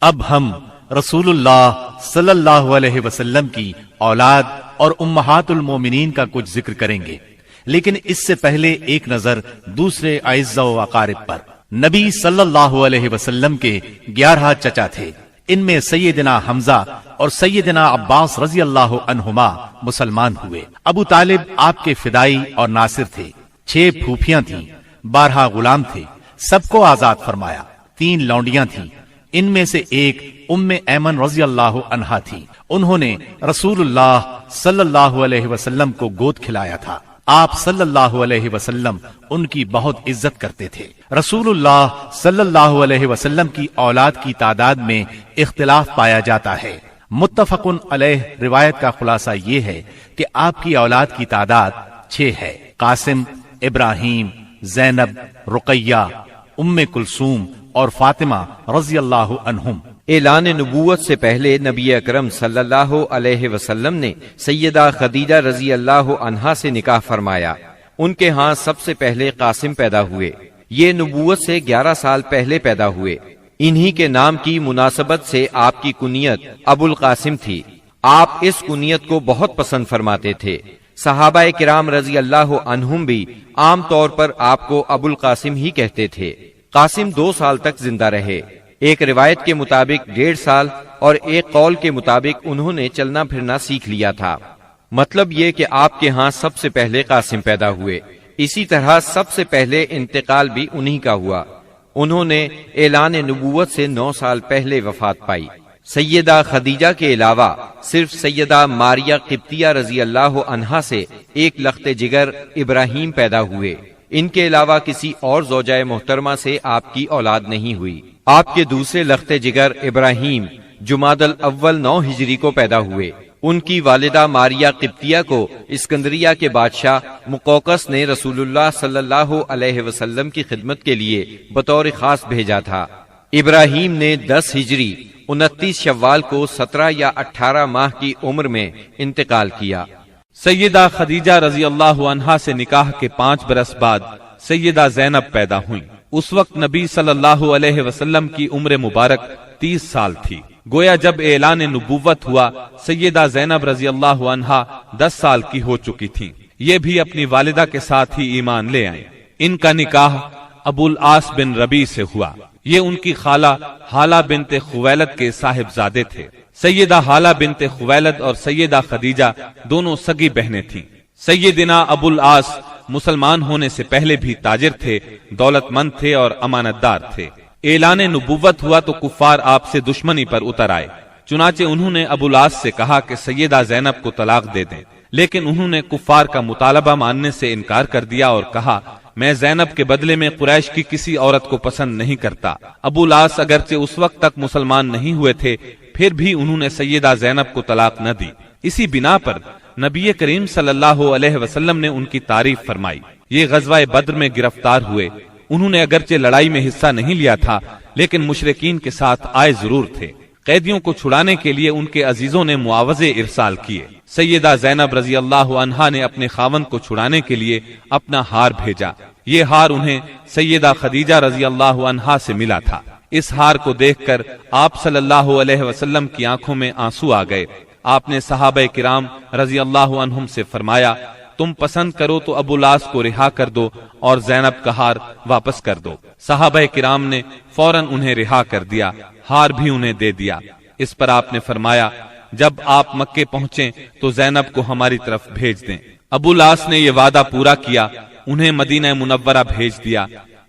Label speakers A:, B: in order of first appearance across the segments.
A: اب ہم رسول اللہ صلی اللہ علیہ وسلم کی اولاد اور امہات المومنین کا کچھ ذکر کریں گے، لیکن اس سے پہلے ایک نظر دوسرے اعزاء و اقارب پر۔ نبی صلی اللہ علیہ وسلم کے 11 چچا تھے، ان میں سیدنا حمزہ اور سیدنا عباس رضی اللہ عنہما مسلمان ہوئے۔ ابو طالب آپ کے فدائی اور ناصر تھے۔ 6 پھوپھیاں تھیں، 12 غلام تھے، سب کو آزاد فرمایا۔ 3 لونڈیاں تھیں، ان میں سے ایک ام ایمن رضی اللہ عنہا تھی۔ انہوں نے رسول اللہ صلی اللہ علیہ وسلم کو گود کھلایا تھا۔ آپ صلی اللہ علیہ وسلم ان کی بہت عزت کرتے تھے۔ رسول اللہ صلی اللہ علیہ وسلم کی اولاد کی تعداد میں اختلاف پایا جاتا ہے۔ متفق علیہ روایت کا خلاصہ یہ ہے کہ آپ کی اولاد کی تعداد 6 ہے۔ قاسم، ابراہیم، زینب، رقیہ، ام کلثوم اور فاطمہ رضی اللہ عنہم۔
B: اعلان نبوت سے پہلے نبی اکرم صلی اللہ علیہ وسلم نے سیدہ خدیجہ رضی اللہ عنہا سے نکاح فرمایا۔ ان کے ہاں سب سے پہلے قاسم پیدا ہوئے۔ یہ نبوت سے 11 سال پہلے پیدا ہوئے۔ انہی کے نام کی مناسبت سے آپ کی کنیت ابو القاسم تھی۔ آپ اس کنیت کو بہت پسند فرماتے تھے۔ صحابہ کرام رضی اللہ عنہم بھی عام طور پر آپ کو ابو القاسم ہی کہتے تھے۔ قاسم 2 سال تک زندہ رہے۔ ایک روایت کے مطابق 1.5 سال اور ایک قول کے مطابق انہوں نے چلنا پھرنا سیکھ لیا تھا۔ مطلب یہ کہ آپ کے ہاں سب سے پہلے قاسم پیدا ہوئے۔ اسی طرح سب سے پہلے انتقال بھی انہی کا ہوا۔ انہوں نے اعلان نبوت سے 9 سال پہلے وفات پائی۔ سیدہ خدیجہ کے علاوہ صرف سیدہ ماریہ قبطیہ رضی اللہ عنہا سے ایک لخت جگر ابراہیم پیدا ہوئے۔ ان کے علاوہ کسی اور زوجہ محترمہ سے آپ کی اولاد نہیں ہوئی۔ آپ کے دوسرے لخت جگر ابراہیم جمادی الاول 9 ہجری کو پیدا ہوئے۔ ان کی والدہ ماریہ قبطیہ کو اسکندریہ کے بادشاہ مقوقس نے رسول اللہ صلی اللہ علیہ وسلم کی خدمت کے لیے بطور خاص بھیجا تھا۔ ابراہیم نے 10 ہجری 29 شوال کو 17 یا 18 ماہ کی عمر میں انتقال کیا۔
C: سیدہ خدیجہ رضی اللہ عنہا سے نکاح کے 5 برس بعد سیدہ زینب پیدا ہوئیں۔ اس وقت نبی صلی اللہ علیہ وسلم کی عمر مبارک 30 سال تھی۔ گویا جب اعلان نبوت ہوا سیدہ زینب رضی اللہ عنہا 10 سال کی ہو چکی تھیں۔ یہ بھی اپنی والدہ کے ساتھ ہی ایمان لے آئیں۔ ان کا نکاح ابو العاص بن ربیع سے ہوا۔ یہ ان کی خالہ حالہ بنت خویلد کے صاحبزادے تھے۔ سیدہ حالہ بنت خویلد اور سیدہ خدیجہ دونوں سگی بہنیں تھیں۔ سیدنا ابو العاص مسلمان ہونے سے پہلے بھی تاجر تھے، دولت مند تھے اور امانت دار تھے۔ اعلان نبوت ہوا تو کفار آپ سے دشمنی پر اتر آئے۔ چنانچہ انہوں نے ابو العاص سے کہا کہ سیدہ زینب کو طلاق دے دیں، لیکن انہوں نے کفار کا مطالبہ ماننے سے انکار کر دیا اور کہا میں زینب کے بدلے میں قریش کی کسی عورت کو پسند نہیں کرتا۔ ابو العاص اگرچہ اس وقت تک مسلمان نہیں ہوئے تھے، پھر بھی انہوں نے سیدہ زینب کو طلاق نہ دی۔ اسی بنا پر نبی کریم صلی اللہ علیہ وسلم نے ان کی تعریف فرمائی۔ یہ غزوہ بدر میں گرفتار ہوئے۔ انہوں نے اگرچہ لڑائی میں حصہ نہیں لیا تھا، لیکن مشرکین کے ساتھ آئے ضرور تھے۔ قیدیوں کو چھڑانے کے لیے ان کے عزیزوں نے معاوضے ارسال کیے۔ سیدہ زینب رضی اللہ عنہا نے اپنے خاوند کو چھڑانے کے لیے اپنا ہار بھیجا۔ یہ ہار انہیں سیدہ خدیجہ رضی اللہ عنہا سے ملا تھا۔ اس ہار کو دیکھ کر آپ صلی اللہ علیہ وسلم کی آنکھوں میں آنسو آ گئے۔ آپ نے صحابہ کرام رضی اللہ عنہم سے فرمایا تم پسند کرو تو ابو العاص کو رہا کر دو اور زینب کا ہار واپس کر دو۔ صحابہ کرام نے فوراً انہیں رہا کر دیا، ہار بھی انہیں دے دیا۔ اس پر آپ نے فرمایا جب آپ مکے پہنچیں تو زینب کو ہماری طرف بھیج دیں۔ ابو العاص نے یہ وعدہ پورا کیا، انہیں مدینہ منورہ بھیج دیا۔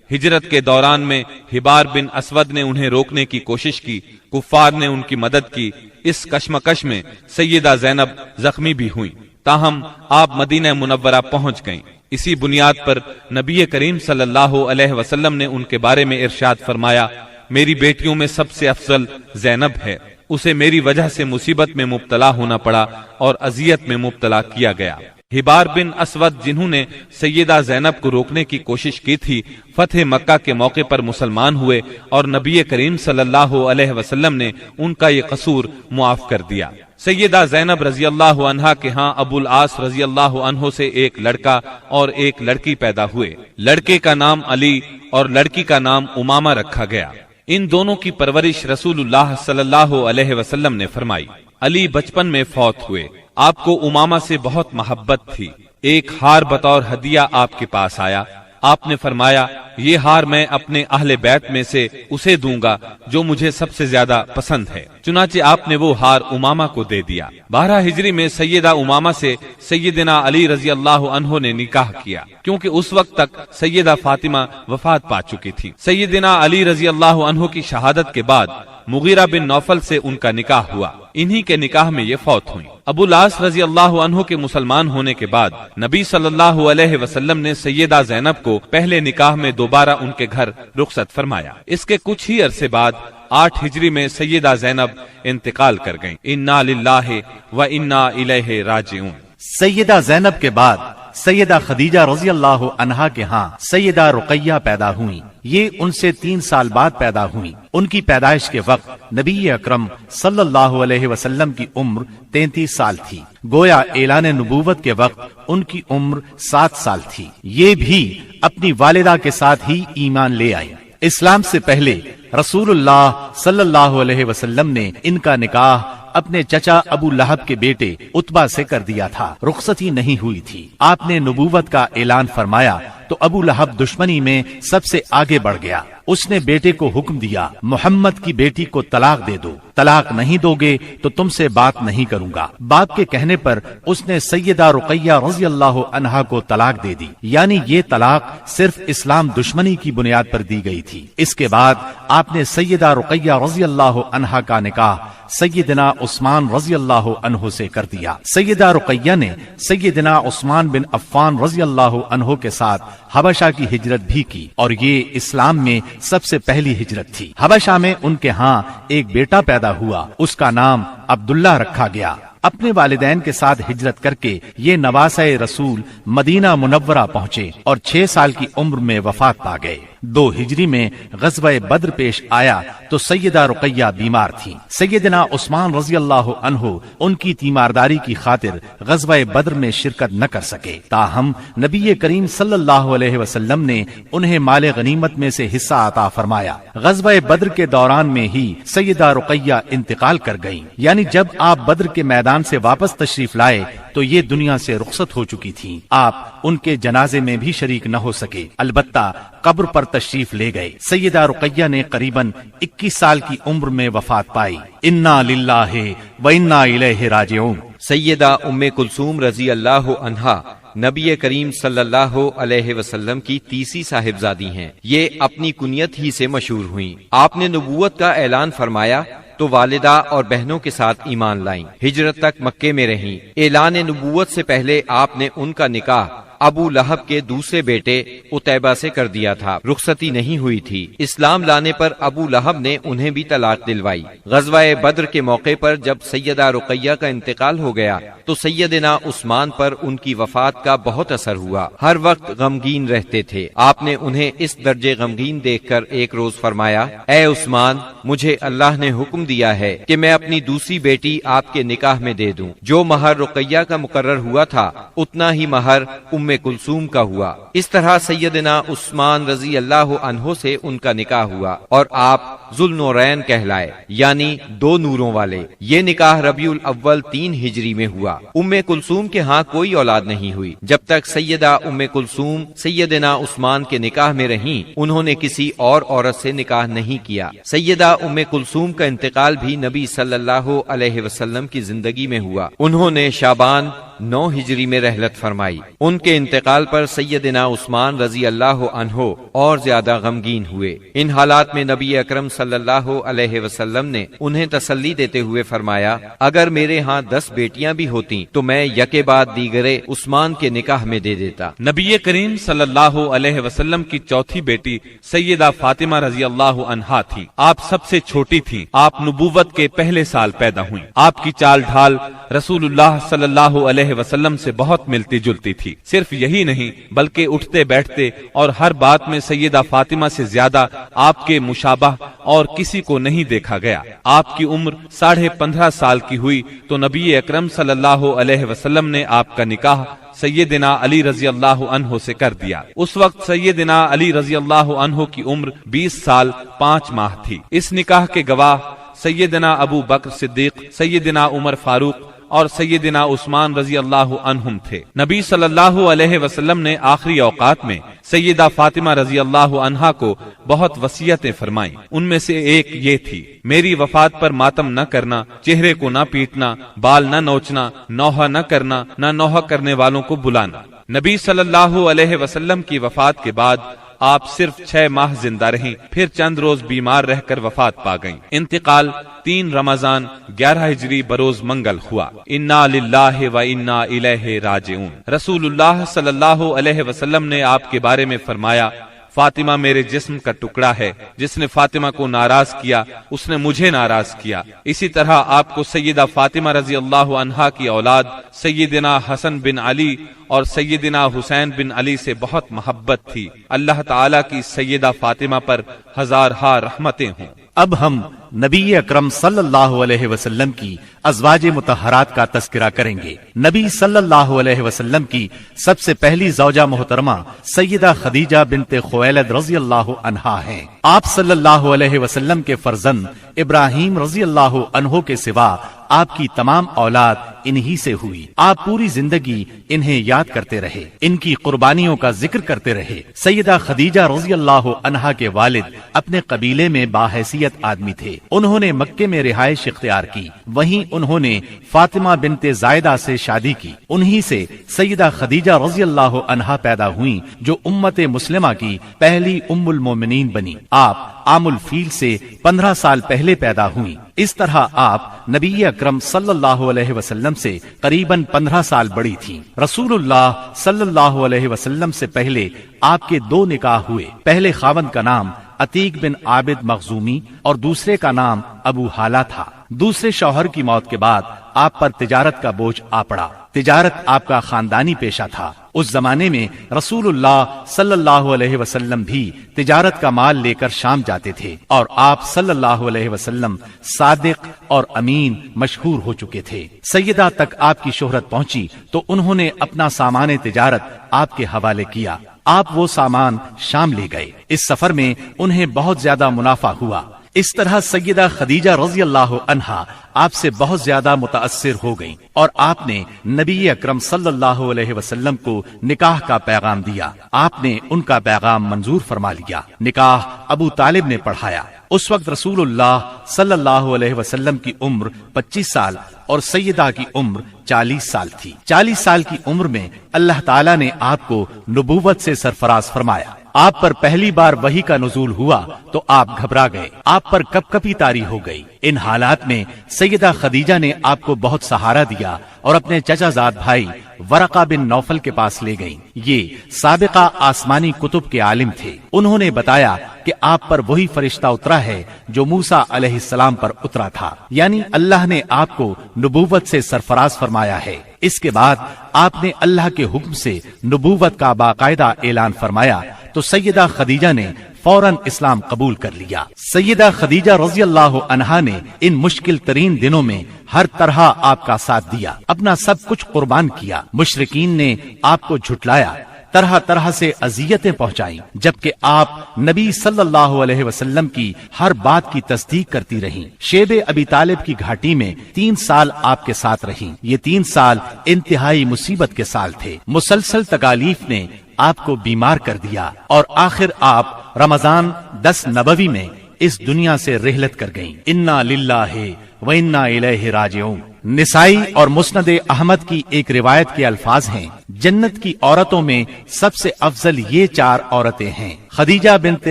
C: ہجرت کے دوران میں حبار بن اسود نے انہیں روکنے کی کوشش کی، کفار نے ان کی مدد کی۔ اس کشمکش میں سیدہ زینب زخمی بھی ہوئیں، تاہم آپ مدینہ منورہ پہنچ گئیں۔ اسی بنیاد پر نبی کریم صلی اللہ علیہ وسلم نے ان کے بارے میں ارشاد فرمایا میری بیٹیوں میں سب سے افضل زینب ہے، اسے میری وجہ سے مصیبت میں مبتلا ہونا پڑا اور اذیت میں مبتلا کیا گیا۔ حبار بن اسود جنہوں نے سیدہ زینب کو روکنے کی کوشش کی تھی، فتح مکہ کے موقع پر مسلمان ہوئے اور نبی کریم صلی اللہ علیہ وسلم نے ان کا یہ قصور معاف کر دیا۔ سیدہ زینب رضی اللہ عنہا کے ہاں ابو العاص رضی اللہ عنہ سے ایک لڑکا اور ایک لڑکی پیدا ہوئے۔ لڑکے کا نام علی اور لڑکی کا نام امامہ رکھا گیا۔ ان دونوں کی پرورش رسول اللہ صلی اللہ علیہ وسلم نے فرمائی۔ علی بچپن میں فوت ہوئے۔ آپ کو امامہ سے بہت محبت تھی۔ ایک ہار بطور ہدیہ آپ کے پاس آیا۔ آپ نے فرمایا، یہ ہار میں اپنے اہل بیت میں سے اسے دوں گا جو مجھے سب سے زیادہ پسند ہے۔ چنانچہ آپ نے وہ ہار امامہ کو دے دیا۔ 12 ہجری میں سیدہ امامہ سے سیدنا علی رضی اللہ عنہ نے نکاح کیا، کیونکہ اس وقت تک سیدہ فاطمہ وفات پا چکی تھی۔ سیدنا علی رضی اللہ عنہ کی شہادت کے بعد مغیرہ بن نوفل سے ان کا نکاح ہوا۔ انہی کے نکاح میں یہ فوت ہوئی۔ ابو العاص رضی اللہ عنہ کے مسلمان ہونے کے بعد نبی صلی اللہ علیہ وسلم نے سیدہ زینب کو پہلے نکاح میں دوبارہ ان کے گھر رخصت فرمایا۔ اس کے کچھ ہی عرصے بعد 8 ہجری میں سیدہ زینب انتقال کر گئیں۔ انا للہ و انا الیہ راجعون۔
A: سیدہ زینب کے بعد سیدہ خدیجہ رضی اللہ عنہا کے ہاں سیدہ رقیہ پیدا ہوئیں۔ یہ ان سے 3 سال بعد پیدا ہوئیں۔ ان کی پیدائش کے وقت نبی اکرم صلی اللہ علیہ وسلم کی عمر 33 سال تھی۔ گویا اعلان نبوت کے وقت ان کی عمر 7 سال تھی۔ یہ بھی اپنی والدہ کے ساتھ ہی ایمان لے آئیں۔ اسلام سے پہلے رسول اللہ صلی اللہ علیہ وسلم نے ان کا نکاح اپنے چچا ابو لہب کے بیٹے عتبہ سے کر دیا تھا۔ رخصتی نہیں ہوئی تھی۔ آپ نے نبوت کا اعلان فرمایا تو ابو لہب دشمنی میں سب سے آگے بڑھ گیا۔ اس نے بیٹے کو حکم دیا، محمد کی بیٹی کو طلاق دے دو، طلاق نہیں دو گے تو تم سے بات نہیں کروں گا۔ باپ کے کہنے پر اس نے سیدہ رقیہ رضی اللہ عنہا کو طلاق دے دی، یعنی یہ طلاق صرف اسلام دشمنی کی بنیاد پر دی گئی تھی۔ اس کے بعد آپ نے سیدہ رقیہ رضی اللہ عنہا کا نکاح سیدنا عثمان رضی اللہ عنہ سے کر دیا۔ سیدہ رقیہ نے سیدنا عثمان بن عفان رضی اللہ عنہ کے ساتھ حبشہ کی ہجرت بھی کی، اور یہ اسلام میں سب سے پہلی ہجرت تھی۔ حبشہ میں ان کے ہاں ایک بیٹا پیدا ہوا، اس کا نام عبداللہ رکھا گیا۔ اپنے والدین کے ساتھ ہجرت کر کے یہ نواسہ رسول مدینہ منورہ پہنچے اور 6 سال کی عمر میں وفات پا گئے۔ 2 ہجری میں غزوہ بدر پیش آیا تو سیدہ رقیہ بیمار تھی۔ سیدنا عثمان رضی اللہ عنہ ان کی تیمارداری کی خاطر غزوہ بدر میں شرکت نہ کر سکے، تاہم نبی کریم صلی اللہ علیہ وسلم نے انہیں مال غنیمت میں سے حصہ عطا فرمایا۔ غزوہ بدر کے دوران میں ہی سیدہ رقیہ انتقال کر گئیں، یعنی جب آپ بدر کے میدان سے واپس تشریف لائے تو یہ دنیا سے رخصت ہو چکی تھیں۔ آپ ان کے جنازے میں بھی شریک نہ ہو سکے، البتہ قبر پر تشریف لے گئے۔ سیدہ رقیہ نے قریباً 21 سال کی عمر میں وفات پائی۔ انا للہ و انا الیہ راجعون۔
B: سیدہ ام کلثوم رضی اللہ عنہا نبی کریم صلی اللہ علیہ وسلم کی تیسری صاحبزادی ہیں۔ یہ اپنی کنیت ہی سے مشہور ہوئیں۔ آپ نے نبوت کا اعلان فرمایا تو والدہ اور بہنوں کے ساتھ ایمان لائیں۔ ہجرت تک مکے میں رہیں۔ اعلان نبوت سے پہلے آپ نے ان کا نکاح ابو لہب کے دوسرے بیٹے عتیبہ سے کر دیا تھا۔ رخصتی نہیں ہوئی تھی۔ اسلام لانے پر ابو لہب نے انہیں بھی طلاق دلوائی۔ غزوہ بدر کے موقع پر جب سیدہ رقیہ کا انتقال ہو گیا تو سیدنا عثمان پر ان کی وفات کا بہت اثر ہوا۔ ہر وقت غمگین رہتے تھے۔ آپ نے انہیں اس درجے غمگین دیکھ کر ایک روز فرمایا، اے عثمان، مجھے اللہ نے حکم دیا ہے کہ میں اپنی دوسری بیٹی آپ کے نکاح میں دے دوں۔ جو مہر رقیہ کا مقرر ہوا تھا اتنا ہی مہر ام کلثوم کا ہوا۔ اس طرح سیدنا عثمان رضی اللہ عنہ سے ان کا نکاح ہوا اور آپ ذوالنورین کہلائے، یعنی 2 نوروں والے۔ یہ نکاح ربیع الاول 3 ہجری میں ہوا۔ ام کلثوم کے ہاں کوئی اولاد نہیں ہوئی۔ جب تک سیدہ ام کلثوم سیدنا عثمان کے نکاح میں رہیں، انہوں نے کسی اور عورت سے نکاح نہیں کیا۔ سیدہ ام کلثوم کا انتقال بھی نبی صلی اللہ علیہ وسلم کی زندگی میں ہوا۔ انہوں نے شعبان 9 ہجری میں رحلت فرمائی۔ ان کے انتقال پر سیدنا عثمان رضی اللہ عنہ اور زیادہ غمگین ہوئے۔ ان حالات میں نبی اکرم صلی اللہ علیہ وسلم نے انہیں تسلی دیتے ہوئے فرمایا، اگر میرے ہاں 10 بیٹیاں بھی ہوتیں تو میں یکے بعد دیگرے عثمان کے نکاح میں دے دیتا۔
C: نبی کریم صلی اللہ علیہ وسلم کی چوتھی بیٹی سیدہ فاطمہ رضی اللہ عنہا تھی۔ آپ سب سے چھوٹی تھیں۔ آپ نبوت کے پہلے سال پیدا ہوئیں۔ آپ کی چال ڈھال رسول اللہ صلی اللہ علیہ علیہ وسلم سے بہت ملتی جلتی تھی۔ صرف یہی نہیں بلکہ اٹھتے بیٹھتے اور ہر بات میں سیدہ فاطمہ سے زیادہ آپ کے مشابہ اور کسی کو نہیں دیکھا گیا۔ آپ کی عمر 15.5 سال کی ہوئی تو نبی اکرم صلی اللہ علیہ وسلم نے آپ کا نکاح سیدنا علی رضی اللہ عنہ سے کر دیا۔ اس وقت سیدنا علی رضی اللہ عنہ کی عمر 20 سال 5 ماہ تھی۔ اس نکاح کے گواہ سیدنا ابو بکر صدیق، سیدنا عمر فاروق اور سیدنا عثمان رضی اللہ عنہم تھے۔ نبی صلی اللہ علیہ وسلم نے آخری اوقات میں سیدہ فاطمہ رضی اللہ عنہا کو بہت وصیتیں فرمائیں۔ ان میں سے ایک یہ تھی: میری وفات پر ماتم نہ کرنا، چہرے کو نہ پیٹنا، بال نہ نوچنا، نوحہ نہ کرنا، نہ نوحہ کرنے والوں کو بلانا۔ نبی صلی اللہ علیہ وسلم کی وفات کے بعد آپ صرف 6 ماہ زندہ رہیں، پھر چند روز بیمار رہ کر وفات پا گئیں۔ انتقال 3 رمضان 11 ہجری بروز منگل ہوا۔ انا للہ و انا الیہ راجعون۔ رسول اللہ صلی اللہ علیہ وسلم نے آپ کے بارے میں فرمایا: فاطمہ میرے جسم کا ٹکڑا ہے، جس نے فاطمہ کو ناراض کیا اس نے مجھے ناراض کیا۔ اسی طرح آپ کو سیدہ فاطمہ رضی اللہ عنہا کی اولاد سیدنا حسن بن علی اور سیدنا حسین بن علی سے بہت محبت تھی۔ اللہ تعالیٰ کی سیدہ فاطمہ پر ہزارہا رحمتیں ہوں۔
A: اب ہم نبی اکرم صلی اللہ علیہ وسلم کی ازواج مطہرات کا تذکرہ کریں گے۔ نبی صلی اللہ علیہ وسلم کی سب سے پہلی زوجہ محترمہ سیدہ خدیجہ بنت خویلد رضی اللہ عنہا ہیں۔ آپ صلی اللہ علیہ وسلم کے فرزند ابراہیم رضی اللہ عنہ کے سوا آپ کی تمام اولاد انہی سے ہوئی۔ آپ پوری زندگی انہیں یاد کرتے رہے، ان کی قربانیوں کا ذکر کرتے رہے۔ سیدہ خدیجہ رضی اللہ عنہا کے والد اپنے قبیلے میں باحیثیت آدمی تھے۔ انہوں نے مکے میں رہائش اختیار کی، وہیں انہوں نے فاطمہ بنت زائدہ سے شادی کی۔ انہی سے سیدہ خدیجہ رضی اللہ عنہا پیدا ہوئیں، جو امت مسلمہ کی پہلی ام المومنین بنی۔ آپ عام الفیل سے 15 سال پہلے پیدا ہوئیں۔ اس طرح آپ نبی اکرم صلی اللہ علیہ وسلم سے قریباً 15 سال بڑی تھیں۔ رسول اللہ صلی اللہ علیہ وسلم سے پہلے آپ کے 2 نکاح ہوئے۔ پہلے خاوند کا نام عتیق بن عابد مخزومی اور دوسرے کا نام ابو حالہ تھا۔ دوسرے شوہر کی موت کے بعد آپ پر تجارت کا بوجھ آ پڑا۔ تجارت آپ کا خاندانی پیشہ تھا۔ اس زمانے میں رسول اللہ صلی اللہ علیہ وسلم بھی تجارت کا مال لے کر شام جاتے تھے، اور آپ صلی اللہ علیہ وسلم صادق اور امین مشہور ہو چکے تھے۔ سیدہ تک آپ کی شہرت پہنچی تو انہوں نے اپنا سامان تجارت آپ کے حوالے کیا۔ آپ وہ سامان شام لے گئے۔ اس سفر میں انہیں بہت زیادہ منافع ہوا۔ اس طرح سیدہ خدیجہ رضی اللہ عنہا آپ سے بہت زیادہ متاثر ہو گئیں، اور آپ نے نبی اکرم صلی اللہ علیہ وسلم کو نکاح کا پیغام دیا۔ آپ نے ان کا پیغام منظور فرما لیا۔ نکاح ابو طالب نے پڑھایا۔ اس وقت رسول اللہ صلی اللہ علیہ وسلم کی عمر 25 سال اور سیدہ کی عمر 40 سال تھی۔ 40 سال کی عمر میں اللہ تعالیٰ نے آپ کو نبوت سے سرفراز فرمایا۔ آپ پر پہلی بار وحی کا نزول ہوا تو آپ گھبرا گئے، آپ پر کپ کپی طاری ہو گئی۔ ان حالات میں سیدہ خدیجہ نے آپ کو بہت سہارا دیا اور اپنے چچا زاد بھائی ورقہ بن نوفل کے پاس لے گئیں۔ یہ سابقہ آسمانی کتب کے عالم تھے۔ انہوں نے بتایا کہ آپ پر وہی فرشتہ اترا ہے جو موسیٰ علیہ السلام پر اترا تھا، یعنی اللہ نے آپ کو نبوت سے سرفراز فرمایا ہے۔ اس کے بعد آپ نے اللہ کے حکم سے نبوت کا باقاعدہ اعلان فرمایا تو سیدہ خدیجہ نے فوراً اسلام قبول کر لیا۔ سیدہ خدیجہ رضی اللہ عنہا نے ان مشکل ترین دنوں میں ہر طرح آپ کا ساتھ دیا، اپنا سب کچھ قربان کیا۔ مشرکین نے آپ کو جھٹلایا، طرح طرح سے اذیتیں پہنچائیں، جبکہ آپ نبی صلی اللہ علیہ وسلم کی ہر بات کی تصدیق کرتی رہیں۔ شیب ابی طالب کی گھاٹی میں 3 سال آپ کے ساتھ رہیں۔ یہ 3 سال انتہائی مصیبت کے سال تھے۔ مسلسل تکالیف نے آپ کو بیمار کر دیا، اور آخر آپ رمضان 10 نبوی میں اس دنیا سے رحلت کر گئیں۔ انا للہ و انا الیہ راجعون۔ نسائی اور مسند احمد کی ایک روایت کے الفاظ ہیں: جنت کی عورتوں میں سب سے افضل یہ 4 عورتیں ہیں: خدیجہ بنت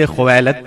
A: خویلد،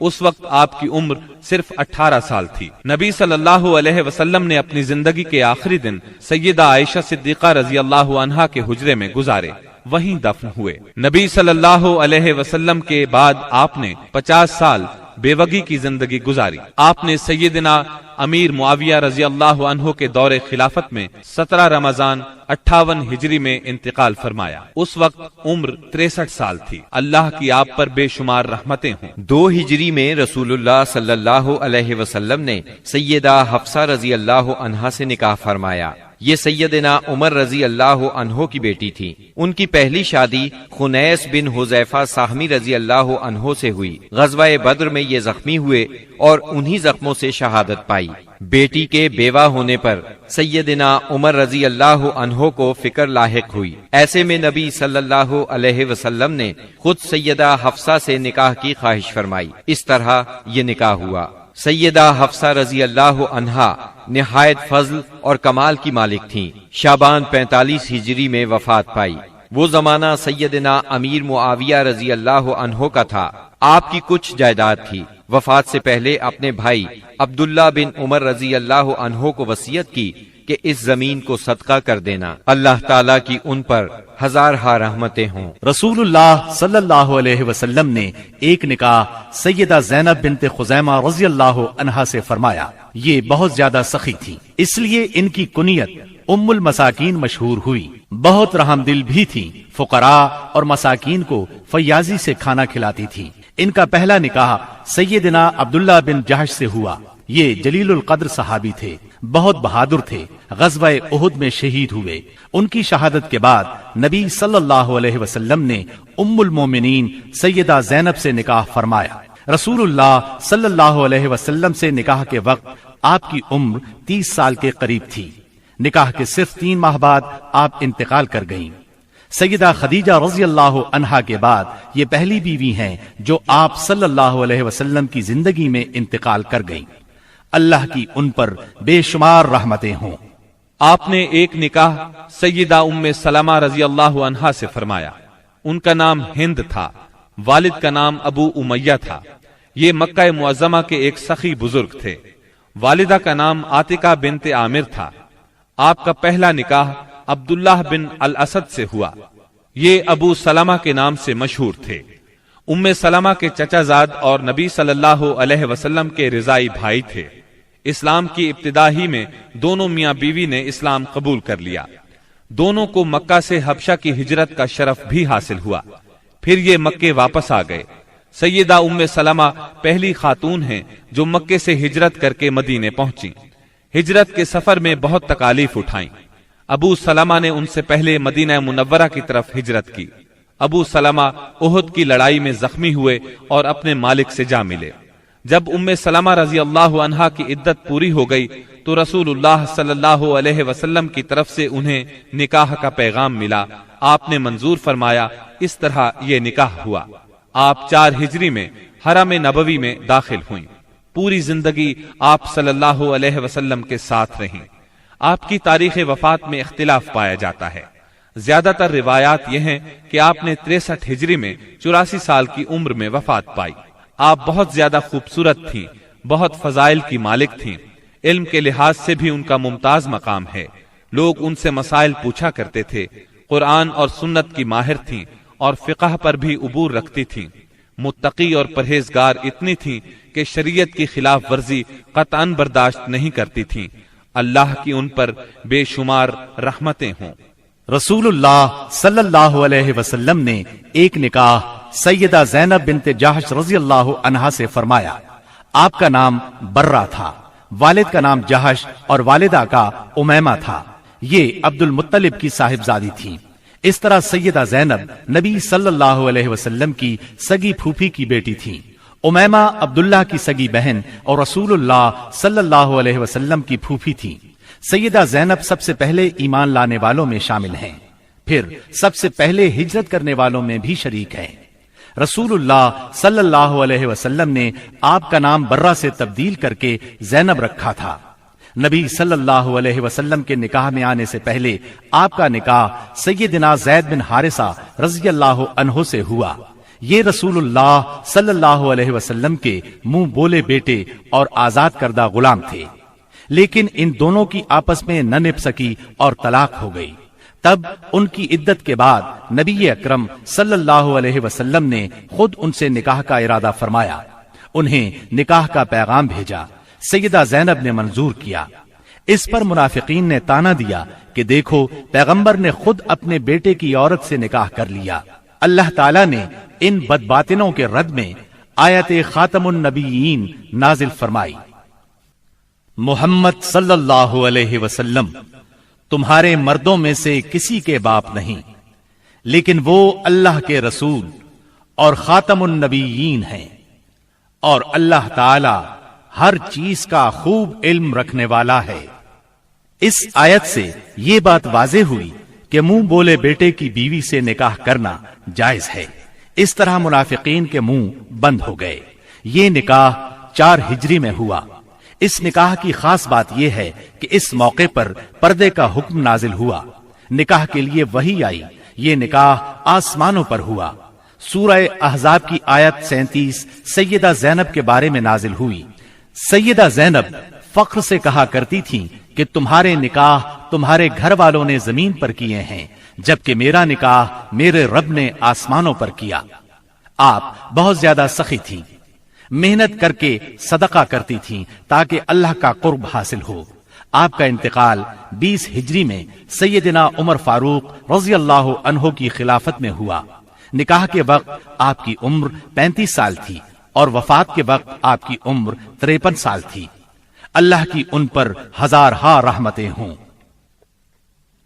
C: اس وقت آپ کی عمر صرف 18 سال تھی۔ نبی صلی اللہ علیہ وسلم نے اپنی زندگی کے آخری دن سیدہ عائشہ صدیقہ رضی اللہ عنہا کے حجرے میں گزارے، وہیں دفن ہوئے۔ نبی صلی اللہ علیہ وسلم کے بعد آپ نے 50 سال بیوگی کی زندگی گزاری۔ آپ نے سیدنا امیر معاویہ رضی اللہ عنہ کے دور خلافت میں 17 رمضان 58 ہجری میں انتقال فرمایا۔ اس وقت عمر 63 سال تھی۔ اللہ کی آپ پر بے شمار رحمتیں ہوں۔
B: 2 ہجری میں رسول اللہ صلی اللہ علیہ وسلم نے سیدہ حفصہ رضی اللہ عنہا سے نکاح فرمایا۔ یہ سیدنا عمر رضی اللہ عنہ کی بیٹی تھی۔ ان کی پہلی شادی خنیس بن حذیفہ ساہمی رضی اللہ عنہ سے ہوئی۔ غزوہ بدر میں یہ زخمی ہوئے اور انہی زخموں سے شہادت پائی۔ بیٹی کے بیوہ ہونے پر سیدنا عمر رضی اللہ عنہ کو فکر لاحق ہوئی۔ ایسے میں نبی صلی اللہ علیہ وسلم نے خود سیدہ حفصہ سے نکاح کی خواہش فرمائی۔ اس طرح یہ نکاح ہوا۔ سیدہ حفصہ رضی اللہ عنہا نہایت فضل اور کمال کی مالک تھیں۔ شعبان 45 ہجری میں وفات پائی۔ وہ زمانہ سیدنا امیر معاویہ رضی اللہ عنہ کا تھا۔ آپ کی کچھ جائیداد تھی۔ وفات سے پہلے اپنے بھائی عبداللہ بن عمر رضی اللہ عنہ کو وصیت کی کہ اس زمین کو صدقہ کر دینا۔ اللہ تعالیٰ کی ان پر ہزارہا رحمتیں ہوں۔
A: رسول اللہ صلی اللہ علیہ وسلم نے ایک نکاح سیدہ زینب بنت خزیمہ رضی اللہ عنہا سے فرمایا۔ یہ بہت زیادہ سخی تھی، اس لیے ان کی کنیت ام المساکین مشہور ہوئی۔ بہت رحم دل بھی تھی، فقراء اور مساکین کو فیاضی سے کھانا کھلاتی تھی۔ ان کا پہلا نکاح سیدنا عبداللہ بن جہش سے ہوا۔ یہ جلیل القدر صحابی تھے، بہت بہادر تھے، غزوہ احد میں شہید ہوئے۔ ان کی شہادت کے بعد نبی صلی اللہ علیہ وسلم نے ام المومنین سیدہ زینب سے نکاح فرمایا۔ رسول اللہ صلی اللہ علیہ وسلم سے نکاح کے وقت آپ کی عمر 30 سال کے قریب تھی۔ نکاح کے صرف 3 ماہ بعد آپ انتقال کر گئیں۔ سیدہ خدیجہ رضی اللہ عنہا کے بعد یہ پہلی بیوی ہیں جو آپ صلی اللہ علیہ وسلم کی زندگی میں انتقال کر گئیں۔ اللہ کی ان پر بے شمار رحمتیں ہوں۔
C: آپ نے ایک نکاح سیدہ ام سلمہ رضی اللہ عنہا سے فرمایا۔ ان کا نام ہند تھا، والد کا نام ابو امیہ تھا۔ یہ مکہ معظمہ کے ایک سخی بزرگ تھے۔ والدہ کا نام عاتقہ بنت عامر تھا۔ آپ کا پہلا نکاح عبداللہ بن الاسد سے ہوا۔ یہ ابو سلمہ کے نام سے مشہور تھے۔ ام سلمہ کے چچا زاد اور نبی صلی اللہ علیہ وسلم کے رضائی بھائی تھے۔ اسلام کی ابتدا ہی میں دونوں میاں بیوی نے اسلام قبول کر لیا۔ دونوں کو مکہ سے حبشہ کی ہجرت کا شرف بھی حاصل ہوا۔ پھر یہ مکے واپس آ گئے۔ سیدہ ام سلمہ پہلی خاتون ہیں جو مکے سے ہجرت کر کے مدینے پہنچی۔ ہجرت کے سفر میں بہت تکالیف اٹھائیں۔ ابو سلمہ نے ان سے پہلے مدینہ منورہ کی طرف ہجرت کی۔ ابو سلمہ احد کی لڑائی میں زخمی ہوئے اور اپنے مالک سے جا ملے۔ جب ام سلمہ رضی اللہ عنہا کی عدت پوری ہو گئی تو رسول اللہ صلی اللہ علیہ وسلم کی طرف سے انہیں نکاح کا پیغام ملا۔ آپ نے منظور فرمایا۔ اس طرح یہ نکاح ہوا۔ آپ 4 ہجری میں حرم نبوی میں داخل ہوئیں۔ پوری زندگی آپ صلی اللہ علیہ وسلم کے ساتھ رہیں۔ آپ کی تاریخ وفات میں اختلاف پایا جاتا ہے۔ زیادہ تر روایات یہ ہیں کہ آپ نے 63 ہجری میں 84 سال کی عمر میں وفات پائی۔ آپ بہت زیادہ خوبصورت تھیں، بہت فضائل کی مالک تھیں۔ علم کے لحاظ سے بھی ان کا ممتاز مقام ہے۔ لوگ ان سے مسائل پوچھا کرتے تھے۔ قرآن اور سنت کی ماہر تھیں اور فقہ پر بھی عبور رکھتی تھیں۔ متقی اور پرہیزگار اتنی تھیں کہ شریعت کی خلاف ورزی قطعاً برداشت نہیں کرتی تھیں۔ اللہ کی ان پر بے شمار رحمتیں ہوں۔
A: رسول اللہ صلی اللہ علیہ وسلم نے ایک نکاح سیدہ زینب بنت جہش رضی اللہ عنہا سے فرمایا۔ آپ کا نام برہ تھا، والد کا نام جہش اور والدہ کا امیمہ تھا۔ یہ عبد المطلب کی صاحبزادی تھی۔ اس طرح سیدہ زینب نبی صلی اللہ علیہ وسلم کی سگی پھوپھی کی بیٹی تھی۔ امیمہ عبداللہ کی سگی بہن اور رسول اللہ صلی اللہ علیہ وسلم کی پھوپھی تھی۔ سیدہ زینب سب سے پہلے ایمان لانے والوں میں شامل ہیں، پھر سب سے پہلے ہجرت کرنے والوں میں بھی شریک ہیں۔ رسول اللہ صلی اللہ علیہ وسلم نے آپ کا نام برہ سے تبدیل کر کے زینب رکھا تھا۔ نبی صلی اللہ علیہ وسلم کے نکاح میں آنے سے پہلے آپ کا نکاح سیدنا زید بن حارثہ رضی اللہ عنہ سے ہوا۔ یہ رسول اللہ صلی اللہ علیہ وسلم کے منہ بولے بیٹے اور آزاد کردہ غلام تھے، لیکن ان دونوں کی آپس میں نہ نبھ سکی اور طلاق ہو گئی۔ تب ان کی عدت کے بعد نبی اکرم صلی اللہ علیہ وسلم نے خود ان سے نکاح کا ارادہ فرمایا، انہیں نکاح کا پیغام بھیجا، سیدہ زینب نے منظور کیا۔ اس پر منافقین نے تانا دیا کہ دیکھو پیغمبر نے خود اپنے بیٹے کی عورت سے نکاح کر لیا۔ اللہ تعالیٰ نے ان بدباطنوں کے رد میں آیت خاتم النبیین نازل فرمائی، محمد صلی اللہ علیہ وسلم تمہارے مردوں میں سے کسی کے باپ نہیں، لیکن وہ اللہ کے رسول اور خاتم النبیین ہیں، اور اللہ تعالی ہر چیز کا خوب علم رکھنے والا ہے۔ اس آیت سے یہ بات واضح ہوئی کہ منہ بولے بیٹے کی بیوی سے نکاح کرنا جائز ہے۔ اس طرح منافقین کے منہ بند ہو گئے۔ یہ نکاح 4 ہجری میں ہوا۔ اس نکاح کی خاص بات یہ ہے کہ اس موقع پر پردے کا حکم نازل ہوا، نکاح کے لیے وحی آئی، یہ نکاح آسمانوں پر ہوا۔ سورہ احزاب کی آیت 37 سیدہ زینب کے بارے میں نازل ہوئی۔ سیدہ زینب فخر سے کہا کرتی تھیں کہ تمہارے نکاح تمہارے گھر والوں نے زمین پر کیے ہیں، جبکہ میرا نکاح میرے رب نے آسمانوں پر کیا۔ آپ بہت زیادہ سخی تھیں، محنت کر کے صدقہ کرتی تھیں تاکہ اللہ کا قرب حاصل ہو۔ آپ کا انتقال 20 ہجری میں سیدنا عمر فاروق رضی اللہ عنہ کی خلافت میں ہوا۔ نکاح کے وقت آپ کی عمر 35 سال تھی اور وفات کے وقت آپ کی عمر 53 سال تھی۔ اللہ کی ان پر ہزارہا رحمتیں ہوں۔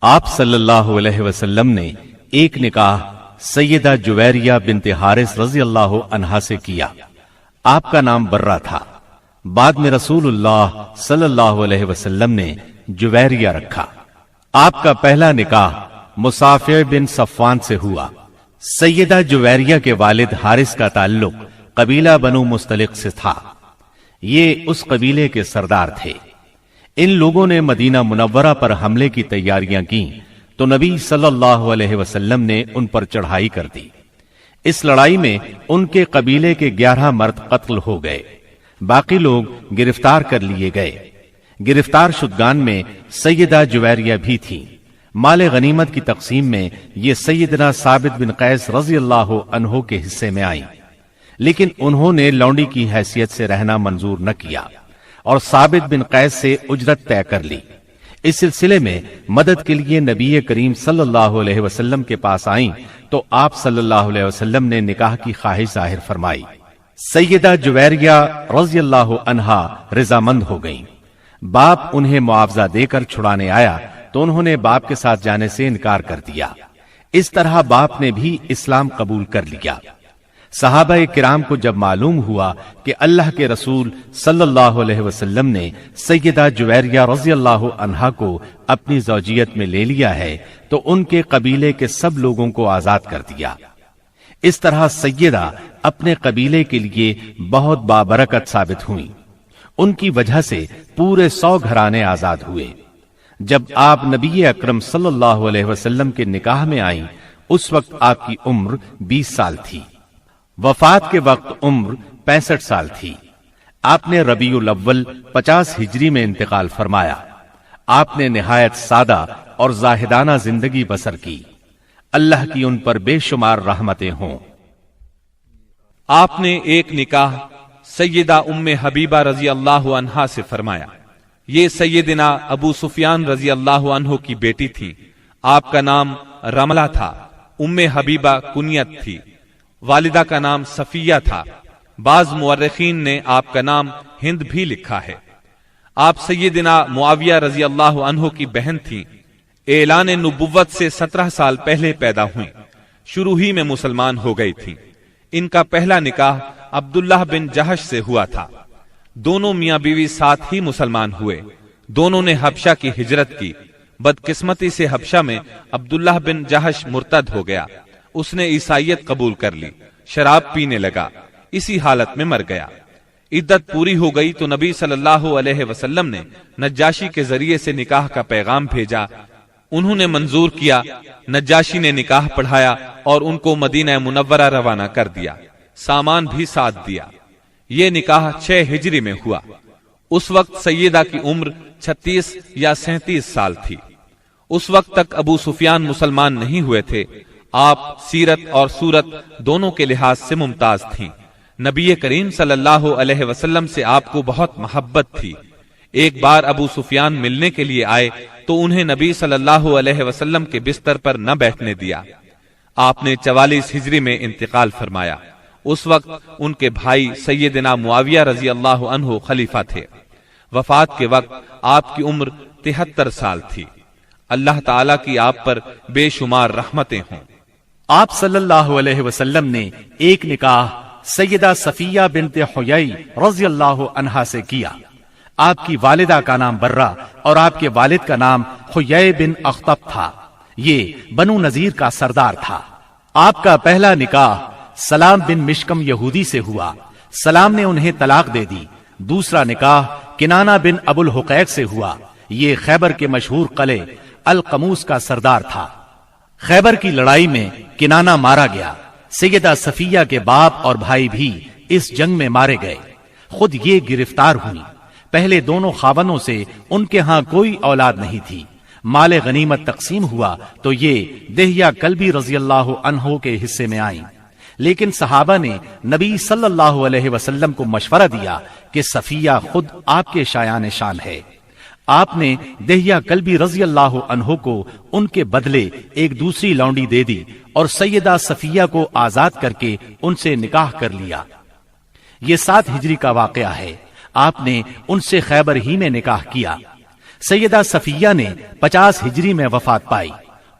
A: آپ صلی اللہ علیہ وسلم نے ایک نکاح سیدہ جویریہ بنت حارث رضی اللہ عنہا سے کیا۔ آپ کا نام برہ تھا، بعد میں رسول اللہ صلی اللہ علیہ وسلم نے جویریہ رکھا۔ آپ کا پہلا نکاح مصافع بن صفوان سے ہوا۔ سیدہ جویریہ کے والد حارث کا تعلق قبیلہ بنو مستلق سے تھا، یہ اس قبیلے کے سردار تھے۔ ان لوگوں نے مدینہ منورہ پر حملے کی تیاریاں کی تو نبی صلی اللہ علیہ وسلم نے ان پر چڑھائی کر دی۔ اس لڑائی میں ان کے قبیلے کے 11 مرد قتل ہو گئے، باقی لوگ گرفتار کر لیے گئے۔ گرفتار شدگان میں سیدہ جویریہ بھی تھی۔ مال غنیمت کی تقسیم میں یہ سیدنا ثابت بن قیس رضی اللہ عنہ کے حصے میں آئیں، لیکن انہوں نے لونڈی کی حیثیت سے رہنا منظور نہ کیا اور ثابت بن قیس سے اجرت طے کر لی۔ اس سلسلے میں مدد کے لیے نبی کریم صلی اللہ علیہ وسلم کے پاس آئیں تو آپ صلی اللہ علیہ وسلم نے نکاح کی خواہش ظاہر فرمائی۔ سیدہ جویریہ رضی اللہ عنہا رضامند ہو گئیں۔ باپ انہیں معاوضہ دے کر چھڑانے آیا تو انہوں نے باپ کے ساتھ جانے سے انکار کر دیا۔ اس طرح باپ نے بھی اسلام قبول کر لیا۔ صحابہ کرام کو جب معلوم ہوا کہ اللہ کے رسول صلی اللہ علیہ وسلم نے سیدہ جویریہ رضی اللہ عنہا کو اپنی زوجیت میں لے لیا ہے تو ان کے قبیلے کے سب لوگوں کو آزاد کر دیا۔ اس طرح سیدہ اپنے قبیلے کے لیے بہت بابرکت ثابت ہوئی۔ ان کی وجہ سے پورے 100 گھرانے آزاد ہوئے۔ جب آپ نبی اکرم صلی اللہ علیہ وسلم کے نکاح میں آئیں اس وقت آپ کی عمر 20 سال تھی۔ وفات کے وقت عمر 65 سال تھی۔ آپ نے ربیع الاول 50 ہجری میں انتقال فرمایا۔ آپ نے نہایت سادہ اور زاہدانہ زندگی بسر کی۔ اللہ کی ان پر بے شمار رحمتیں ہوں۔
C: آپ نے ایک نکاح سیدہ ام حبیبہ رضی اللہ عنہا سے فرمایا۔ یہ سیدنا ابو سفیان رضی اللہ عنہ کی بیٹی تھی۔ آپ کا نام رملہ تھا۔ ام حبیبہ کنیت تھی۔ والدہ کا نام صفیہ تھا۔ بعض مورخین نے آپ کا نام ہند بھی لکھا ہے۔ آپ سیدنا معاویہ رضی اللہ عنہ کی بہن تھیں۔ اعلان نبوت سے 17 سال پہلے پیدا ہوئیں۔ شروع ہی میں مسلمان ہو گئی تھیں۔ ان کا پہلا نکاح عبداللہ بن جہش سے ہوا تھا۔ دونوں میاں بیوی ساتھ ہی مسلمان ہوئے۔ دونوں نے حبشہ کی ہجرت کی۔ بدقسمتی سے حبشہ میں عبداللہ بن جہش مرتد ہو گیا۔ اس نے عیسائیت قبول کر لی، شراب پینے لگا، اسی حالت میں مر گیا۔ عدت پوری ہو گئی تو نبی صلی اللہ علیہ وسلم نے نجاشی کے ذریعے سے نکاح کا پیغام بھیجا۔ انہوں نے منظور کیا، نجاشی نے نکاح پڑھایا اور ان کو مدینہ منورہ روانہ کر دیا، سامان بھی ساتھ دیا۔ یہ نکاح 6 ہجری میں ہوا۔ اس وقت سیدہ کی عمر 36 یا 37 سال تھی۔ اس وقت تک ابو سفیان مسلمان نہیں ہوئے تھے۔ آپ سیرت اور صورت دونوں کے لحاظ سے ممتاز تھیں۔ نبی کریم صلی اللہ علیہ وسلم سے آپ کو بہت محبت تھی۔ ایک بار ابو سفیان ملنے کے لیے آئے تو انہیں نبی صلی اللہ علیہ وسلم کے بستر پر نہ بیٹھنے دیا۔ آپ نے 44 ہجری میں انتقال فرمایا۔ اس وقت ان کے بھائی سیدنا معاویہ رضی اللہ عنہ خلیفہ تھے۔ وفات کے وقت آپ کی عمر 73 سال تھی۔ اللہ تعالیٰ کی آپ پر بے شمار رحمتیں ہوں۔
A: آپ صلی اللہ علیہ وسلم نے ایک نکاح سیدہ صفیہ بنت حیی رضی اللہ عنہا سے کیا۔ آپ کی والدہ کا نام برہ اور آپ کے والد کا نام حیی بن اخطب تھا۔ یہ بنو نذیر کا سردار تھا۔ آپ کا پہلا نکاح سلام بن مشکم یہودی سے ہوا۔ سلام نے انہیں طلاق دے دی۔ دوسرا نکاح کنانہ بن ابو الحقیق سے ہوا۔ یہ خیبر کے مشہور قلعے القموس کا سردار تھا۔ خیبر کی لڑائی میں کنانہ مارا گیا۔ سیدہ صفیہ کے باپ اور بھائی بھی اس جنگ میں مارے گئے۔ خود یہ گرفتار ہوئی۔ پہلے دونوں خاونوں سے ان کے ہاں کوئی اولاد نہیں تھی۔ مال غنیمت تقسیم ہوا تو یہ دہیہ کلبی رضی اللہ عنہ کے حصے میں آئیں، لیکن صحابہ نے نبی صلی اللہ علیہ وسلم کو مشورہ دیا کہ صفیہ خود آپ کے شایان شان ہے۔ آپ نے دہیہ کلبی رضی اللہ عنہ کو ان کے بدلے ایک دوسری لونڈی دے دی اور سیدہ صفیہ کو آزاد کر کے ان سے نکاح کر لیا۔ یہ 7 ہجری کا واقعہ ہے۔ آپ نے ان سے خیبر ہی میں نکاح کیا۔ سیدہ صفیہ نے 50 ہجری میں وفات پائی۔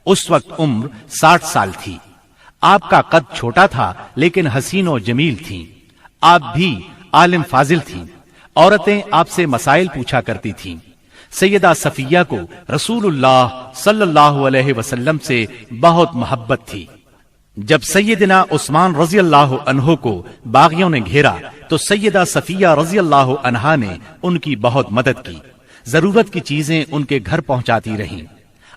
A: اس وقت عمر 60 سال تھی۔ آپ کا قد چھوٹا تھا لیکن حسین و جمیل تھیں۔ آپ بھی عالم فاضل تھیں۔ عورتیں آپ سے مسائل پوچھا کرتی تھیں۔ سیدہ صفیہ کو رسول اللہ صلی اللہ علیہ وسلم سے بہت محبت تھی۔ جب سیدنا عثمان رضی اللہ عنہ کو باغیوں نے گھیرا تو سیدہ صفیہ رضی اللہ عنہا نے ان کی بہت مدد کی۔ ضرورت کی چیزیں ان کے گھر پہنچاتی رہیں۔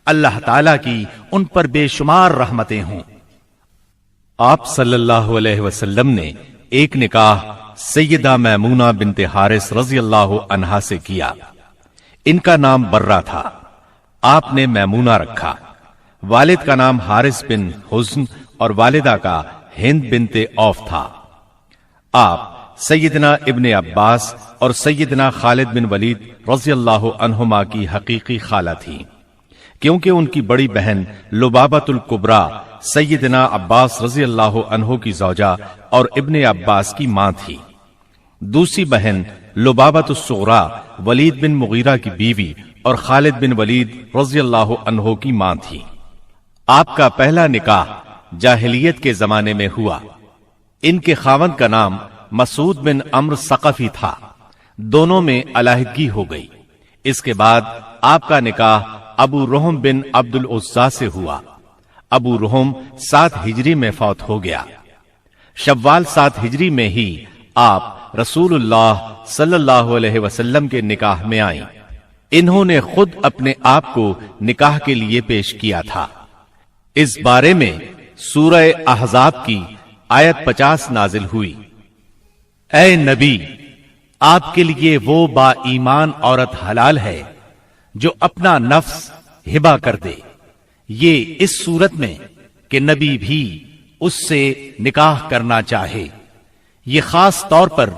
A: اللہ تعالیٰ کی ان پر بے شمار رحمتیں ہوں۔ آپ صلی اللہ علیہ وسلم نے ایک نکاح سیدہ میمونہ بنت حارث رضی اللہ عنہا سے کیا۔ ان کا نام برہ تھا۔ آپ نے میمونہ رکھا۔ والد کا نام حارث بن حزن اور والدہ کا ہند بنت عوف تھا۔ آپ سیدنا ابن عباس اور سیدنا خالد بن ولید رضی اللہ عنہما کی حقیقی خالہ تھی، کیونکہ ان کی بڑی بہن لبابۃ الکبریٰ سیدنا عباس رضی اللہ عنہ کی زوجہ اور ابن عباس کی ماں تھی۔ دوسری بہن لبابۃ الصغریٰ ولید بن مغیرہ کی بیوی اور خالد بن ولید رضی اللہ عنہ کی ماں تھی۔ آپ کا پہلا نکاح جاہلیت کے زمانے میں ہوا۔ ان کے خاوند کا نام مسعود بن عمرو ثقفی تھا۔ دونوں میں علیحدگی ہو گئی۔ اس کے بعد آپ کا نکاح ابو رحم بن عبد العزیٰ سے ہوا۔ ابو رحم 7 ہجری میں فوت ہو گیا۔ شوال 7 ہجری میں ہی آپ رسول اللہ صلی اللہ علیہ وسلم کے نکاح میں آئیں۔ انہوں نے خود اپنے آپ کو نکاح کے لیے پیش کیا تھا۔ اس بارے میں سورہ احزاب کی آیت 50 نازل ہوئی۔ اے نبی، آپ کے لیے وہ با ایمان عورت حلال ہے جو اپنا نفس ہبہ کر دے۔ یہ اس صورت میں کہ نبی بھی اس سے نکاح کرنا چاہے۔ یہ خاص طور پر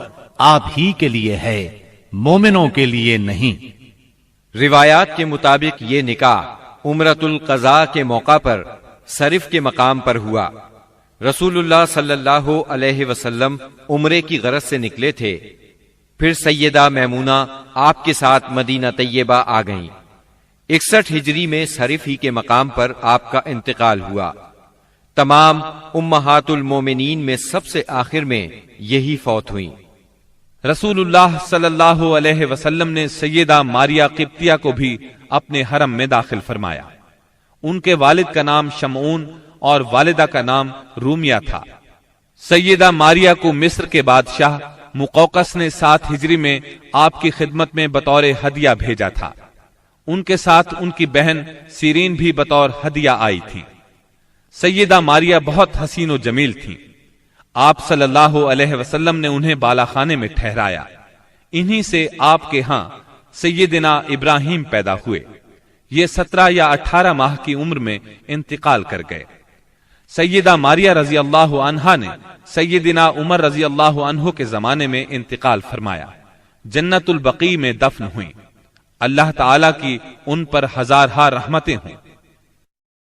A: آپ ہی کے لیے ہے، مومنوں کے لیے نہیں۔
B: روایات کے مطابق یہ نکاح عمرۃ القضاء کے موقع پر صرف کے مقام پر ہوا۔ رسول اللہ صلی اللہ علیہ وسلم عمرے کی غرض سے نکلے تھے۔ پھر سیدہ میمونہ آپ کے ساتھ مدینہ طیبہ آ گئیں۔ 61 ہجری میں صرف ہی کے مقام پر آپ کا انتقال ہوا۔ تمام امہات المومنین میں سب سے آخر میں یہی فوت ہوئیں۔
C: رسول اللہ صلی اللہ علیہ وسلم نے سیدہ ماریہ قبطیہ کو بھی اپنے حرم میں داخل فرمایا۔ ان کے والد کا نام شمعون اور والدہ کا نام رومیہ تھا۔ سیدہ ماریہ کو مصر کے بادشاہ مقوقس نے 7 ہجری میں آپ کی خدمت میں بطور ہدیہ بھیجا تھا۔ ان کے ساتھ ان کی بہن سیرین بھی بطور ہدیہ آئی تھی۔ سیدہ ماریہ بہت حسین و جمیل تھیں۔ آپ صلی اللہ علیہ وسلم نے انہیں بالا خانے میں ٹھہرایا۔ انہی سے آپ کے ہاں سیدنا ابراہیم پیدا ہوئے۔ یہ 17 یا 18 ماہ کی عمر میں انتقال کر گئے۔ سیدہ ماریہ رضی اللہ عنہا نے سیدنا عمر رضی اللہ عنہ کے زمانے میں انتقال فرمایا۔ جنت البقیع میں دفن ہوئیں۔ اللہ تعالی کی ان پر ہزارہا رحمتیں ہوں۔